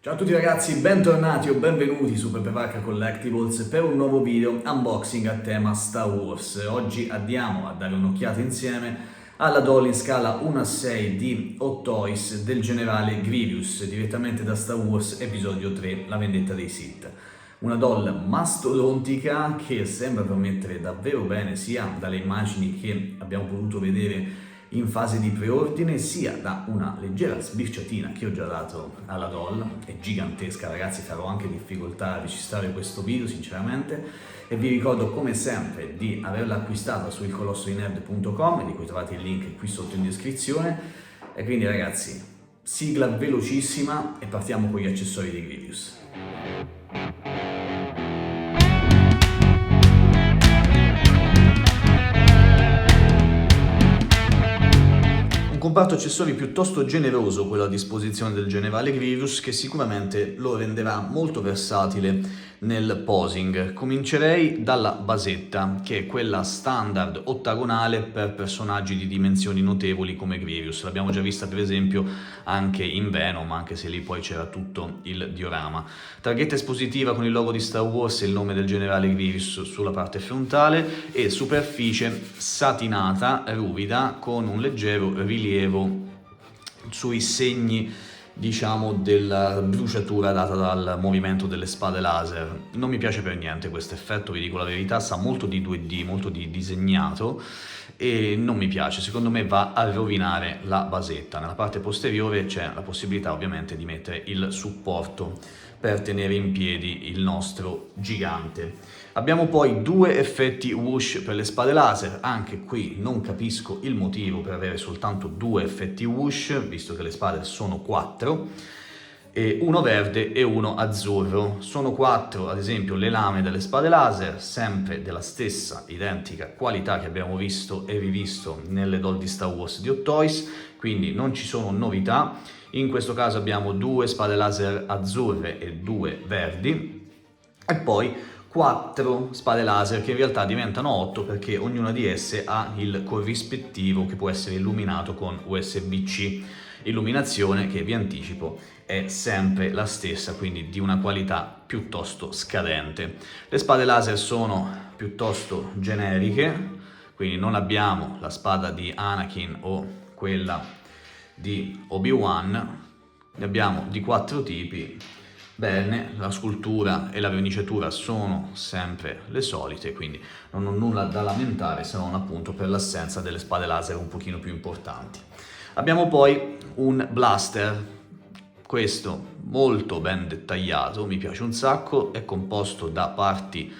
Ciao a tutti ragazzi, bentornati o benvenuti su Pepe Collectibles per un nuovo video unboxing a tema Star Wars. Oggi andiamo a dare un'occhiata insieme alla doll in scala 1:6 di Hot Toys del generale Grievous, direttamente da Star Wars Episodio 3, La vendetta dei Sith. Una doll mastodontica che sembra promettere davvero bene sia dalle immagini che abbiamo potuto vedere in fase di preordine, sia da una leggera sbirciatina che ho già dato alla doll. È gigantesca ragazzi, farò anche difficoltà a registrare questo video sinceramente, e vi ricordo come sempre di averla acquistata su ilcolossodinerd.com, di cui trovate il link qui sotto in descrizione. E quindi ragazzi, sigla velocissima e partiamo con gli accessori di Grievous. Un comparto accessori piuttosto generoso quello a disposizione del generale Grievous, che sicuramente lo renderà molto versatile nel posing. Comincerei dalla basetta, che è quella standard ottagonale per personaggi di dimensioni notevoli come Grievous. L'abbiamo già vista per esempio anche in Venom, anche se lì poi c'era tutto il diorama. Targhetta espositiva con il logo di Star Wars e il nome del generale Grievous sulla parte frontale, e superficie satinata ruvida con un leggero rilievo sui segni, diciamo, della bruciatura data dal movimento delle spade laser. Non mi piace per niente questo effetto, vi dico la verità, sa molto di 2D, molto di disegnato, e non mi piace, secondo me va a rovinare la basetta. Nella parte posteriore c'è la possibilità ovviamente di mettere il supporto per tenere in piedi il nostro gigante. Abbiamo poi due effetti whoosh per le spade laser. Anche qui non capisco il motivo per avere soltanto due effetti whoosh, visto che le spade sono 4, e uno verde e uno azzurro. Sono 4 ad esempio le lame delle spade laser, sempre della stessa identica qualità che abbiamo visto e rivisto nelle doll di Star Wars di Hot Toys, quindi non ci sono novità. In questo caso abbiamo 2 spade laser azzurre e 2 verdi, e poi 4 spade laser che in realtà diventano 8 perché ognuna di esse ha il corrispettivo che può essere illuminato con USB-C, illuminazione che vi anticipo è sempre la stessa, quindi di una qualità piuttosto scadente. Le spade laser sono piuttosto generiche, quindi non abbiamo la spada di Anakin o quella di Obi-Wan, ne abbiamo di 4 tipi. Bene, la scultura e la verniciatura sono sempre le solite, quindi non ho nulla da lamentare se non appunto per l'assenza delle spade laser un pochino più importanti. Abbiamo poi un blaster, questo molto ben dettagliato, mi piace un sacco, è composto da parti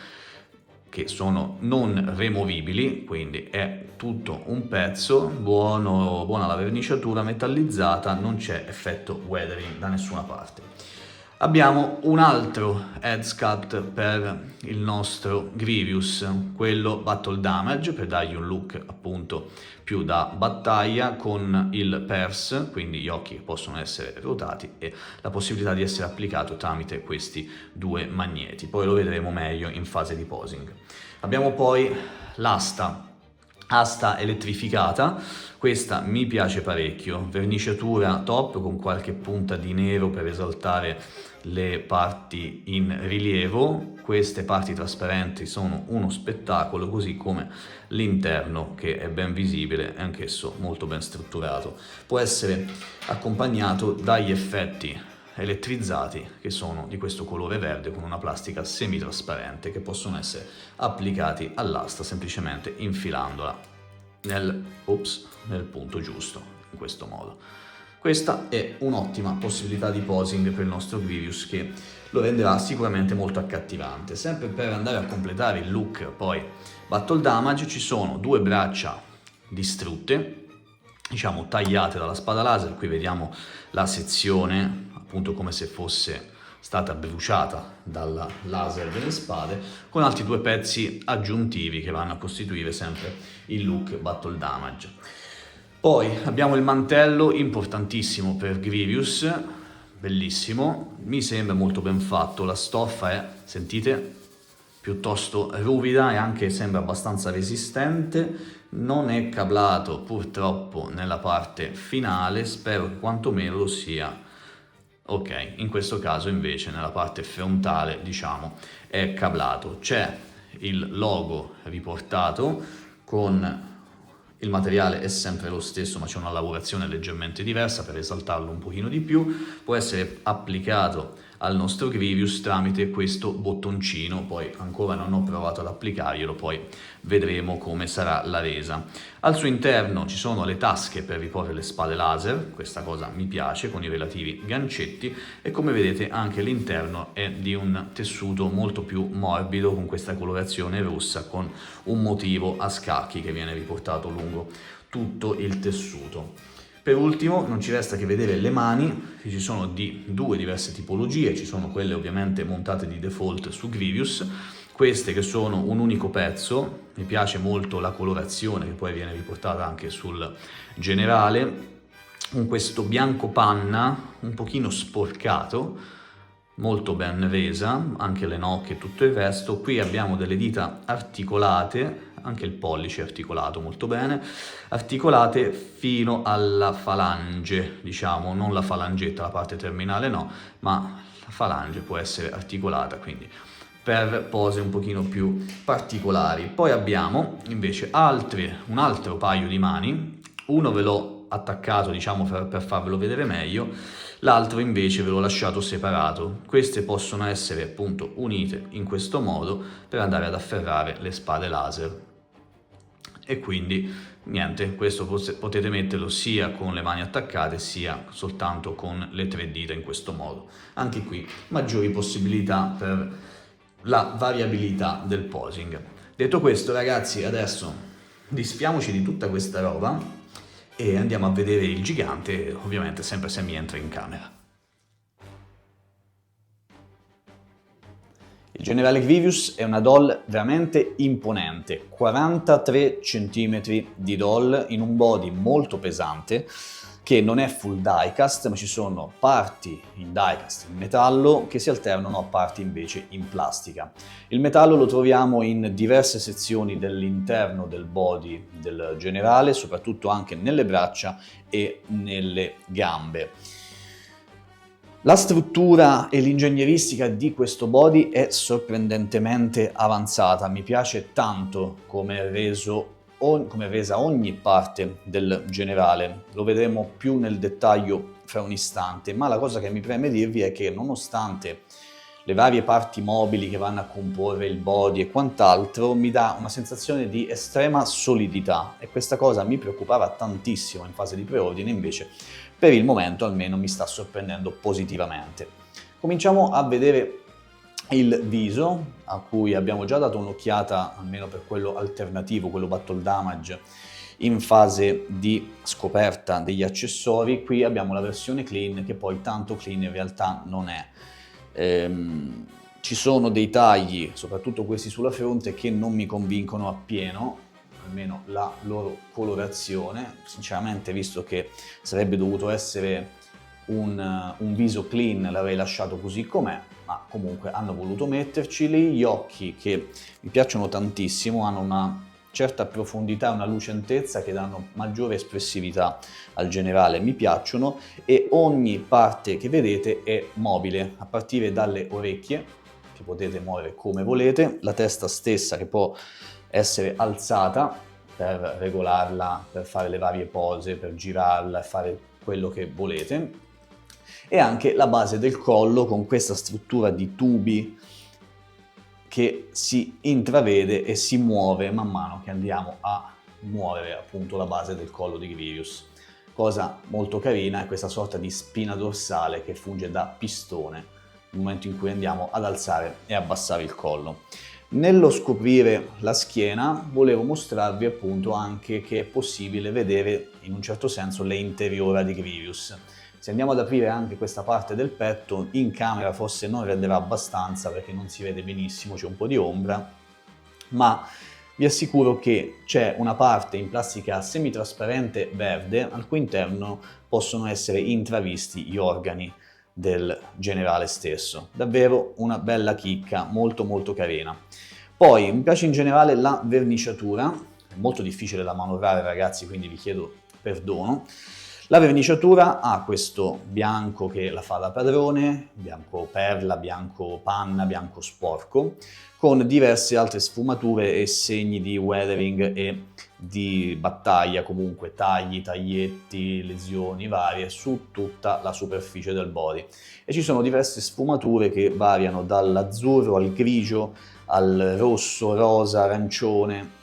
che sono non removibili, quindi è tutto un pezzo, buona la verniciatura metallizzata, non c'è effetto weathering da nessuna parte. Abbiamo un altro head sculpt per il nostro Grievous, quello Battle Damage, per dargli un look appunto più da battaglia, con il purse, quindi gli occhi che possono essere ruotati e la possibilità di essere applicato tramite questi due magneti. Poi lo vedremo meglio in fase di posing. Abbiamo poi l'asta elettrificata, questa mi piace parecchio, verniciatura top con qualche punta di nero per esaltare le parti in rilievo. Queste parti trasparenti sono uno spettacolo, così come l'interno che è ben visibile e anch'esso molto ben strutturato. Può essere accompagnato dagli effetti elettrizzati che sono di questo colore verde con una plastica semitrasparente, che possono essere applicati all'asta semplicemente infilandola nel punto giusto, in questo modo. Questa è un'ottima possibilità di posing per il nostro Grievous, che lo renderà sicuramente molto accattivante. Sempre per andare a completare il look poi Battle Damage, ci sono 2 braccia distrutte, diciamo tagliate dalla spada laser. Qui vediamo la sezione appunto come se fosse stata bruciata dalla laser delle spade, con altri 2 pezzi aggiuntivi che vanno a costituire sempre il look Battle Damage. Poi abbiamo il mantello, importantissimo per Grievous, bellissimo, mi sembra molto ben fatto, la stoffa è, sentite, piuttosto ruvida e anche sembra abbastanza resistente. Non è cablato purtroppo nella parte finale, spero che quantomeno lo sia Ok, in questo caso invece nella parte frontale, diciamo, è cablato. C'è il logo riportato con il materiale è sempre lo stesso, ma c'è una lavorazione leggermente diversa per esaltarlo un pochino di più. Può essere applicato al nostro Grievous tramite questo bottoncino, poi ancora non ho provato ad applicarglielo, poi vedremo come sarà la resa. Al suo interno ci sono le tasche per riporre le spade laser, questa cosa mi piace, con i relativi gancetti, e come vedete anche l'interno è di un tessuto molto più morbido, con questa colorazione rossa, con un motivo a scacchi che viene riportato lungo tutto il tessuto. Per ultimo non ci resta che vedere le mani, che ci sono di due diverse tipologie, ci sono quelle ovviamente montate di default su Grievous, queste che sono un unico pezzo, mi piace molto la colorazione che poi viene riportata anche sul generale, con questo bianco panna un pochino sporcato, molto ben resa, anche le nocche e tutto il resto. Qui abbiamo delle dita articolate, anche il pollice è articolato molto bene, articolate fino alla falange, diciamo, non la falangetta, la parte terminale no, ma la falange può essere articolata, quindi per pose un pochino più particolari. Poi abbiamo invece un altro paio di mani, uno ve l'ho attaccato, diciamo, per farvelo vedere meglio, l'altro invece ve l'ho lasciato separato. Queste possono essere appunto unite in questo modo per andare ad afferrare le spade laser. E quindi niente, questo potete metterlo sia con le mani attaccate sia soltanto con le 3 dita in questo modo. Anche qui maggiori possibilità per la variabilità del posing. Detto questo, ragazzi, adesso disfiamoci di tutta questa roba e andiamo a vedere il gigante, ovviamente sempre se mi entra in camera. Il generale Grievous è una doll veramente imponente, 43 cm di doll in un body molto pesante, che non è full diecast, ma ci sono parti in diecast in metallo che si alternano a parti invece in plastica. Il metallo lo troviamo in diverse sezioni dell'interno del body del generale, soprattutto anche nelle braccia e nelle gambe. La struttura e l'ingegneristica di questo body è sorprendentemente avanzata, mi piace tanto come è resa ogni parte del generale, lo vedremo più nel dettaglio fra un istante, ma la cosa che mi preme dirvi è che nonostante le varie parti mobili che vanno a comporre il body e quant'altro, mi dà una sensazione di estrema solidità e questa cosa mi preoccupava tantissimo in fase di preordine, invece per il momento almeno mi sta sorprendendo positivamente. Cominciamo a vedere il viso, a cui abbiamo già dato un'occhiata, almeno per quello alternativo, quello battle damage, in fase di scoperta degli accessori. Qui abbiamo la versione clean, che poi tanto clean in realtà non è. Ci sono dei tagli, soprattutto questi sulla fronte, che non mi convincono appieno, almeno la loro colorazione. Sinceramente, visto che sarebbe dovuto essere un viso clean, l'avrei lasciato così com'è, ma comunque hanno voluto metterci lì. Gli occhi, che mi piacciono tantissimo, hanno una certa profondità e una lucentezza che danno maggiore espressività al generale, mi piacciono, e ogni parte che vedete è mobile, a partire dalle orecchie, che potete muovere come volete, la testa stessa che può essere alzata per regolarla, per fare le varie pose, per girarla e fare quello che volete, e anche la base del collo con questa struttura di tubi che si intravede e si muove man mano che andiamo a muovere appunto la base del collo di Grievous. Cosa molto carina è questa sorta di spina dorsale che funge da pistone nel momento in cui andiamo ad alzare e abbassare il collo. Nello scoprire la schiena volevo mostrarvi appunto anche che è possibile vedere in un certo senso le interiora di Grievous. Se andiamo ad aprire anche questa parte del petto, in camera forse non renderà abbastanza perché non si vede benissimo, c'è un po' di ombra, ma vi assicuro che c'è una parte in plastica semitrasparente verde al cui interno possono essere intravisti gli organi del generale stesso. Davvero una bella chicca, molto molto carina. Poi mi piace in generale la verniciatura, è molto difficile da manovrare ragazzi, quindi vi chiedo perdono. La verniciatura ha questo bianco che la fa da padrone, bianco perla, bianco panna, bianco sporco, con diverse altre sfumature e segni di weathering e di battaglia, comunque tagli, taglietti, lesioni varie su tutta la superficie del body. E ci sono diverse sfumature che variano dall'azzurro al grigio, al rosso, rosa, arancione,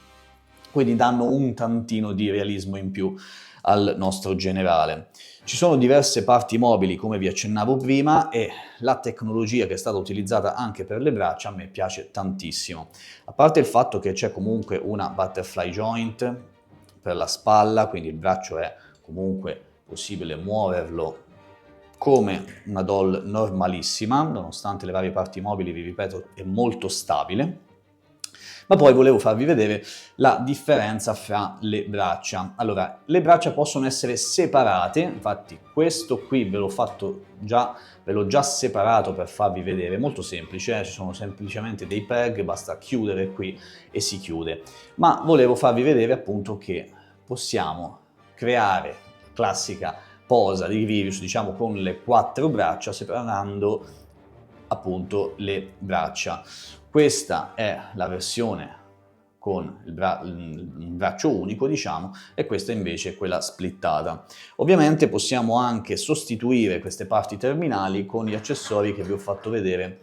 quindi danno un tantino di realismo in più al nostro generale. Ci sono diverse parti mobili, come vi accennavo prima, e la tecnologia che è stata utilizzata anche per le braccia a me piace tantissimo. A parte il fatto che c'è comunque una butterfly joint per la spalla, quindi il braccio è comunque possibile muoverlo come una doll normalissima, nonostante le varie parti mobili, vi ripeto, è molto stabile. Ma poi volevo farvi vedere la differenza fra le braccia. Allora, le braccia possono essere separate, infatti questo qui ve l'ho già separato per farvi vedere, molto semplice, ci sono semplicemente dei peg, basta chiudere qui e si chiude. Ma volevo farvi vedere appunto che possiamo creare la classica posa di Grivus, diciamo con le 4 braccia, separando appunto le braccia. Questa è la versione con il braccio unico, diciamo, e questa invece è quella splittata. Ovviamente possiamo anche sostituire queste parti terminali con gli accessori che vi ho fatto vedere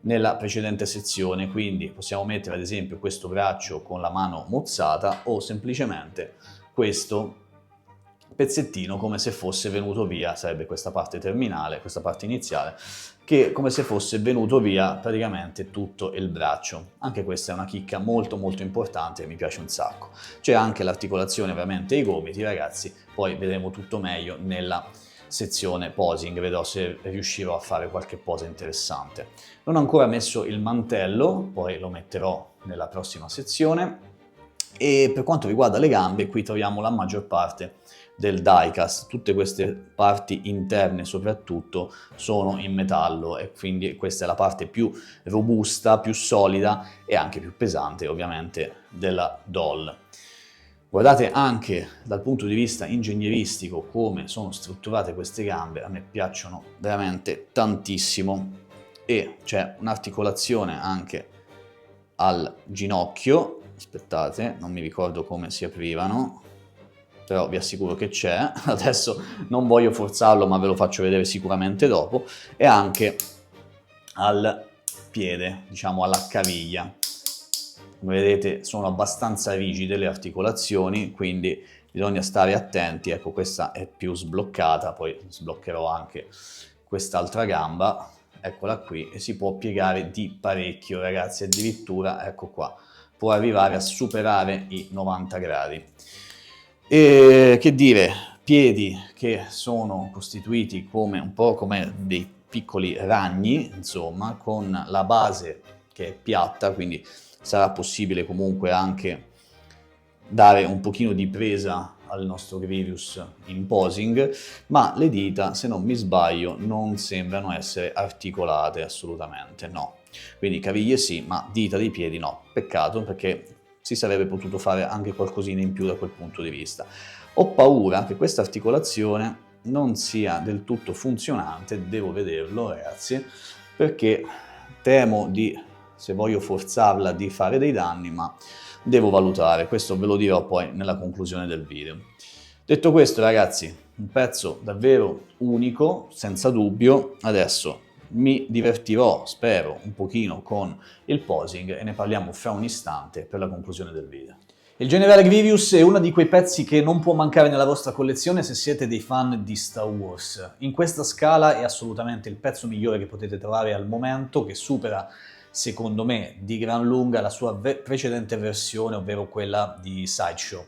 nella precedente sezione, quindi possiamo mettere ad esempio questo braccio con la mano mozzata o semplicemente questo pezzettino come se fosse venuto via, sarebbe questa parte terminale, questa parte iniziale, che come se fosse venuto via praticamente tutto il braccio. Anche questa è una chicca molto molto importante e mi piace un sacco. C'è anche l'articolazione ovviamente ai gomiti, ragazzi, poi vedremo tutto meglio nella sezione posing, vedrò se riuscirò a fare qualche posa interessante. Non ho ancora messo il mantello, poi lo metterò nella prossima sezione. E per quanto riguarda le gambe, qui troviamo la maggior parte del diecast, tutte queste parti interne soprattutto sono in metallo e quindi questa è la parte più robusta, più solida e anche più pesante ovviamente della doll. Guardate anche dal punto di vista ingegneristico come sono strutturate queste gambe, a me piacciono veramente tantissimo e c'è un'articolazione anche al ginocchio, aspettate, non mi ricordo come si aprivano, però vi assicuro che c'è, adesso non voglio forzarlo ma ve lo faccio vedere sicuramente dopo, e anche al piede, diciamo alla caviglia. Come vedete sono abbastanza rigide le articolazioni, quindi bisogna stare attenti, ecco questa è più sbloccata, poi sbloccherò anche quest'altra gamba, eccola qui, e si può piegare di parecchio ragazzi, addirittura ecco qua, può arrivare a superare i 90 gradi. E che dire, piedi che sono costituiti come un po' come dei piccoli ragni, insomma, con la base che è piatta, quindi sarà possibile comunque anche dare un pochino di presa al nostro Grivus in posing, ma le dita, se non mi sbaglio, non sembrano essere articolate assolutamente, no. Quindi caviglie sì, ma dita dei piedi no. Peccato, perché si sarebbe potuto fare anche qualcosina in più da quel punto di vista. Ho paura che questa articolazione non sia del tutto funzionante, devo vederlo ragazzi, perché temo di, se voglio forzarla, di fare dei danni, ma devo valutare, questo ve lo dirò poi nella conclusione del video. Detto questo ragazzi, un pezzo davvero unico, senza dubbio. Adesso mi divertirò, spero, un pochino con il posing e ne parliamo fra un istante per la conclusione del video. Il generale Grievous è uno di quei pezzi che non può mancare nella vostra collezione se siete dei fan di Star Wars. In questa scala è assolutamente il pezzo migliore che potete trovare al momento, che supera, secondo me, di gran lunga la sua precedente versione, ovvero quella di Sideshow.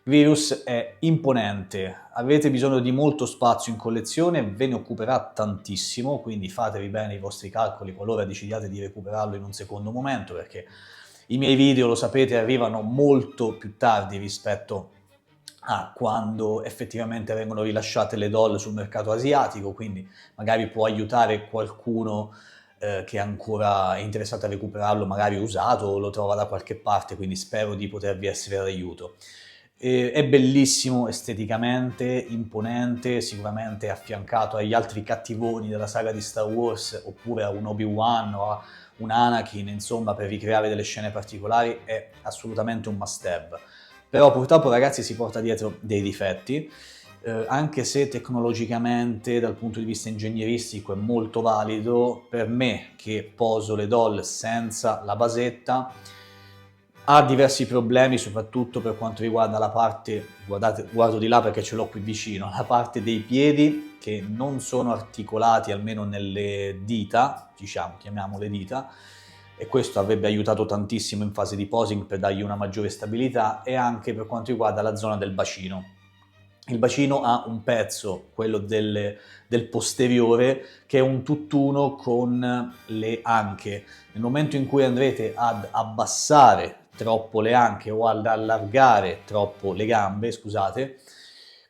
Grievous è imponente, avete bisogno di molto spazio in collezione, ve ne occuperà tantissimo, quindi fatevi bene i vostri calcoli qualora decidiate di recuperarlo in un secondo momento, perché i miei video, lo sapete, arrivano molto più tardi rispetto a quando effettivamente vengono rilasciate le doll sul mercato asiatico, quindi magari può aiutare qualcuno che ancora è interessato a recuperarlo, magari usato o lo trova da qualche parte, quindi spero di potervi essere d'aiuto. È bellissimo esteticamente, imponente, sicuramente affiancato agli altri cattivoni della saga di Star Wars, oppure a un Obi-Wan o a un Anakin, insomma, per ricreare delle scene particolari, è assolutamente un must-have. Però purtroppo, ragazzi, si porta dietro dei difetti, anche se tecnologicamente, dal punto di vista ingegneristico, è molto valido. Per me, che poso le doll senza la basetta, ha diversi problemi, soprattutto per quanto riguarda la parte, guardate, guardo di là perché ce l'ho qui vicino, la parte dei piedi che non sono articolati, almeno nelle dita, diciamo, chiamiamole dita, e questo avrebbe aiutato tantissimo in fase di posing per dargli una maggiore stabilità, e anche per quanto riguarda la zona del bacino. Il bacino ha un pezzo, quello del posteriore, che è un tutt'uno con le anche. Nel momento in cui andrete ad abbassare troppo le anche o ad allargare troppo le gambe, scusate,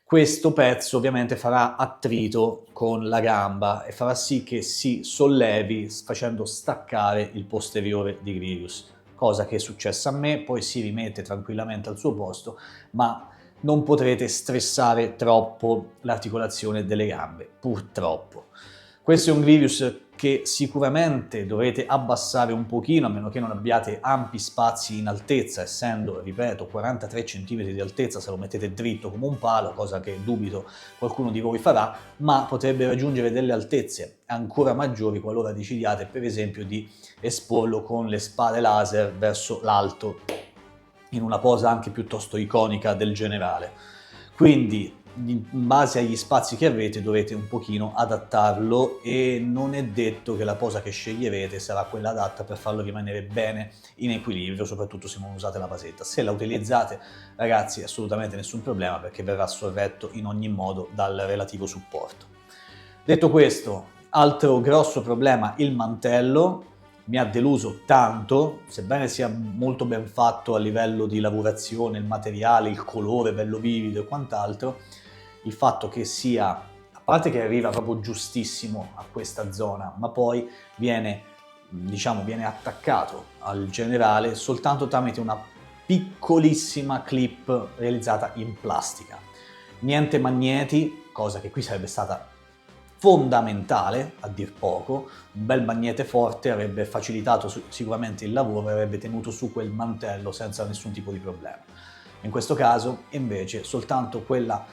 questo pezzo ovviamente farà attrito con la gamba e farà sì che si sollevi facendo staccare il posteriore di Grievous, cosa che è successa a me. Poi si rimette tranquillamente al suo posto, ma non potrete stressare troppo l'articolazione delle gambe, purtroppo. Questo è un Grievous che sicuramente dovrete abbassare un pochino, a meno che non abbiate ampi spazi in altezza, essendo, ripeto, 43 cm di altezza se lo mettete dritto come un palo, cosa che dubito qualcuno di voi farà, ma potrebbe raggiungere delle altezze ancora maggiori qualora decidiate, per esempio, di esporlo con le spade laser verso l'alto, in una posa anche piuttosto iconica del generale. Quindi, in base agli spazi che avete, dovete un pochino adattarlo, e non è detto che la posa che sceglierete sarà quella adatta per farlo rimanere bene in equilibrio, soprattutto se non usate la basetta. Se la utilizzate, ragazzi, assolutamente nessun problema, perché verrà sorretto in ogni modo dal relativo supporto. Detto questo, altro grosso problema, il mantello. Mi ha deluso tanto, sebbene sia molto ben fatto a livello di lavorazione, il materiale, il colore bello vivido e quant'altro, il fatto che sia, a parte che arriva proprio giustissimo a questa zona, ma poi viene attaccato al generale soltanto tramite una piccolissima clip realizzata in plastica. Niente magneti, cosa che qui sarebbe stata fondamentale, a dir poco. Un bel magnete forte avrebbe facilitato sicuramente il lavoro e avrebbe tenuto su quel mantello senza nessun tipo di problema. In questo caso, invece, soltanto quella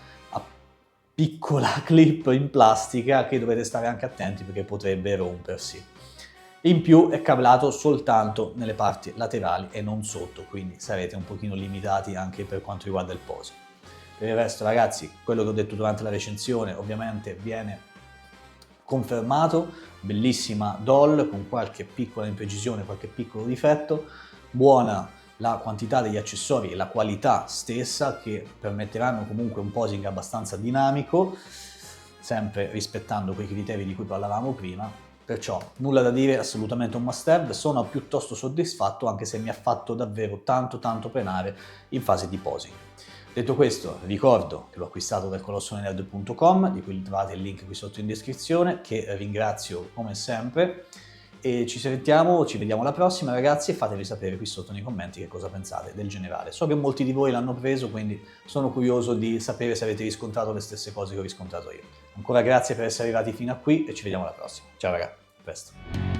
piccola clip in plastica che dovete stare anche attenti perché potrebbe rompersi. In più è cablato soltanto nelle parti laterali e non sotto, quindi sarete un pochino limitati anche per quanto riguarda il poso. Per il resto, ragazzi, quello che ho detto durante la recensione ovviamente viene confermato. Bellissima doll con qualche piccola imprecisione, qualche piccolo difetto, buona la quantità degli accessori e la qualità stessa, che permetteranno comunque un posing abbastanza dinamico, sempre rispettando quei criteri di cui parlavamo prima. Perciò nulla da dire, assolutamente un must have. Sono piuttosto soddisfatto, anche se mi ha fatto davvero tanto penare in fase di posing. Detto questo, ricordo che l'ho acquistato dal colossonenerd.com, di cui trovate il link qui sotto in descrizione, che ringrazio come sempre, e ci vediamo alla prossima, ragazzi, e fatevi sapere qui sotto nei commenti che cosa pensate del generale. So che molti di voi l'hanno preso, quindi sono curioso di sapere se avete riscontrato le stesse cose che ho riscontrato io. Ancora grazie per essere arrivati fino a qui e ci vediamo alla prossima. Ciao ragazzi, a presto.